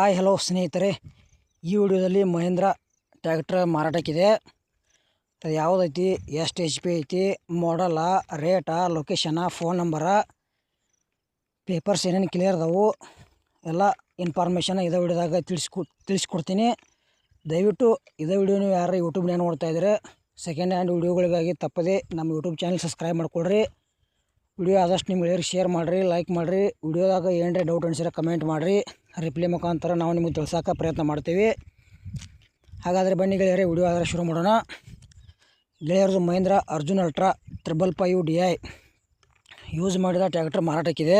Hi hello ಸ್ನೇಹಿತರೆ, ಈ ವಿಡಿಯೋದಲ್ಲಿ ಮಹೇಂದ್ರ ಟ್ರ್ಯಾಕ್ಟರ್ ಮಾರಾಟಕ್ಕಿದೆ. ಅದು ಯಾವುದೈತಿ, ಎಷ್ಟು HP ಐತಿ, ಮಾಡಲ, ರೇಟ, ಲೊಕೇಶನ, ಫೋನ್ ನಂಬರ, ಪೇಪರ್ಸ್ ಏನೇನು ಕ್ಲಿಯರ್ ಅದಾವು ಎಲ್ಲ ಇನ್ಫಾರ್ಮೇಷನ್ ಇದೇ ವಿಡಿಯೋದಾಗ ತಿಳಿಸ್ಕೊಡ್ತೀನಿ. ದಯವಿಟ್ಟು ಇದೇ ವಿಡಿಯೋ ನೀವು ಯಾರು ಯೂಟ್ಯೂಬ್ನಾಗ ನೋಡ್ತಾ ಇದ್ದಾರೆ ಸೆಕೆಂಡ್ ಹ್ಯಾಂಡ್ ವಿಡಿಯೋಗಳಿಗಾಗಿ ತಪ್ಪದೆ ನಮ್ಮ ಯೂಟ್ಯೂಬ್ ಚಾನಲ್ ಸಬ್ಸ್ಕ್ರೈಬ್ ಮಾಡ್ಕೊಳ್ರಿ. ವಿಡಿಯೋ ಆದಷ್ಟು ನಿಮ್ಗೆ ಶೇರ್ ಮಾಡಿರಿ, ಲೈಕ್ ಮಾಡಿರಿ. ವಿಡಿಯೋದಾಗ ಏನಾರೇ ಡೌಟ್ ಅನಿಸಿದ್ರೆ ಕಮೆಂಟ್ ಮಾಡಿರಿ, ರಿಪ್ಲೈ ಮುಖಾಂತರ ನಾವು ನಿಮಗೆ ತಿಳ್ಸೋಕೆ ಪ್ರಯತ್ನ ಮಾಡ್ತೀವಿ. ಹಾಗಾದರೆ ಬನ್ನಿ ಗೆಳೆಯರೇ, ವಿಡಿಯೋ ಆದರೆ ಶುರು ಮಾಡೋಣ. ಗೆಳೆಯರದು Mahindra Arjun ultra 555 DI use ಮಾಡಿದ ಟ್ರ್ಯಾಕ್ಟರ್ ಮಾರಾಟಕ್ಕಿದೆ.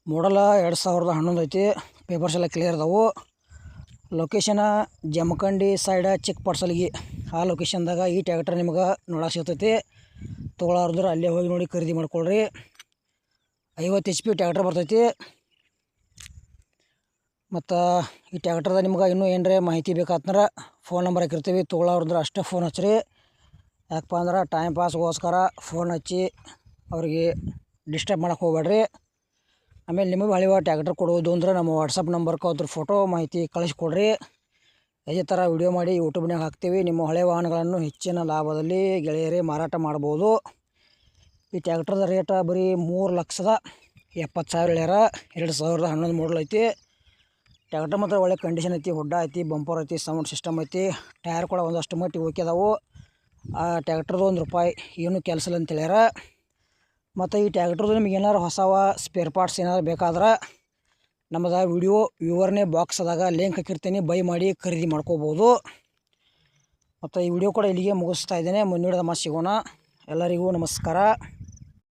ಮಾಡಲ 2011 ಐತಿ. ಪೇಪರ್ಸ್ ಎಲ್ಲ ಕ್ಲಿಯರ್ ಅದಾವು. ಲೊಕೇಶನ ಜಮಖಂಡಿ ಸೈಡ ಚಿಕ್ಕಪಡ್ಸಲ್ಗಿ, ಆ ಲೊಕೇಶನ್ದಾಗ ಈ ಟ್ರ್ಯಾಕ್ಟರ್ ನಿಮ್ಗೆ ನೋಡೋಕೆ ಸಿಗ್ತೈತಿ. ತೊಗೊಳೋರ್ದ್ರೆ ಅಲ್ಲೇ ಹೋಗಿ ನೋಡಿ ಖರೀದಿ ಮಾಡ್ಕೊಳ್ರಿ. 50 HP ಟ್ರ್ಯಾಕ್ಟರ್ ಬರ್ತೈತಿ. ಮತ್ತು ಈ ಟ್ರ್ಯಾಕ್ಟರ್ದಾಗ ನಿಮ್ಗೆ ಇನ್ನೂ ಏನರೇ ಮಾಹಿತಿ ಬೇಕಾತಂದ್ರೆ ಫೋನ್ ನಂಬರ್ ಹಾಕಿರ್ತೀವಿ. ತೊಗೊಳೋರ್ದ್ರೆ ಅಷ್ಟೇ ಫೋನ್ ಹಚ್ಚಿರಿ. ಯಾಕಪ್ಪ ಅಂದ್ರೆ ಟೈಮ್ ಪಾಸ್ಗೋಸ್ಕರ ಫೋನ್ ಹಚ್ಚಿ ಅವ್ರಿಗೆ ಡಿಸ್ಟರ್ಬ್ ಮಾಡೋಕೆ ಹೋಗ್ಬೇಡ್ರಿ. ಆಮೇಲೆ ನಿಮಗೆ ಹಳೆಯ ಟ್ರ್ಯಾಕ್ಟರ್ ಕೊಡೋದು ಅಂದ್ರೆ ನಮ್ಮ ವಾಟ್ಸಪ್ ನಂಬರ್ಗೆ ಅದ್ರ ಫೋಟೋ ಮಾಹಿತಿ ಕಳಿಸ್ಕೊಡ್ರಿ. ಇದೇ ಥರ ವಿಡಿಯೋ ಮಾಡಿ ಯೂಟ್ಯೂಬ್ನಾಗ ಹಾಕ್ತೀವಿ. ನಿಮ್ಮ ಹಳೆ ವಾಹನಗಳನ್ನು ಹೆಚ್ಚಿನ ಲಾಭದಲ್ಲಿ ಗೆಳೆಯರೇ ಮಾರಾಟ ಮಾಡ್ಬೋದು. ಈ ಟ್ರ್ಯಾಕ್ಟರ್ದ ರೇಟ ಬರೀ 3,70,000 ಹೇಳ್ಯಾರ. 2011 ಮಾಡಲ್ ಐತಿ. ಟ್ರ್ಯಾಕ್ಟರ್ ಮಾತ್ರ ಒಳ್ಳೆ ಕಂಡೀಷನ್ ಐತಿ. ಹುಡ್ಡ ಐತಿ, ಬಂಪರ್ ಐತಿ, ಸೌಂಡ್ ಸಿಸ್ಟಮ್ ಐತಿ. ಟೈರ್ ಕೂಡ ಒಂದಷ್ಟು ಮಟ್ಟಿಗೆ ಓಕೆ ಅದಾವು. ಆ ಟ್ರ್ಯಾಕ್ಟರ್ದು ₹1 ಏನೂ ಕೆಲಸ ಇಲ್ಲ ಅಂತ ಹೇಳ್ಯಾರ. ಮತ್ತು ಈ ಟ್ರ್ಯಾಕ್ಟರ್ದು ನಿಮ್ಗೆ ಏನಾರು ಹೊಸವ ಸ್ಪೇರ್ ಪಾರ್ಟ್ಸ್ ಏನಾದ್ರು ಬೇಕಾದ್ರೆ ನಮ್ಮದು ವಿಡಿಯೋ ವಿವರಣೆ ಬಾಕ್ಸ್ ಅದಾಗ ಲಿಂಕ್ ಹಾಕಿರ್ತೀನಿ, ಬೈ ಮಾಡಿ ಖರೀದಿ ಮಾಡ್ಕೋಬೋದು. ಮತ್ತು ಈ ವಿಡಿಯೋ ಕೂಡ ಇಲ್ಲಿಗೆ ಮುಗಿಸ್ತಾ ಇದ್ದೇನೆ. ಮುಂದಿನ ಮತ್ತೆ ಸಿಗೋಣ. ಎಲ್ಲರಿಗೂ ನಮಸ್ಕಾರ.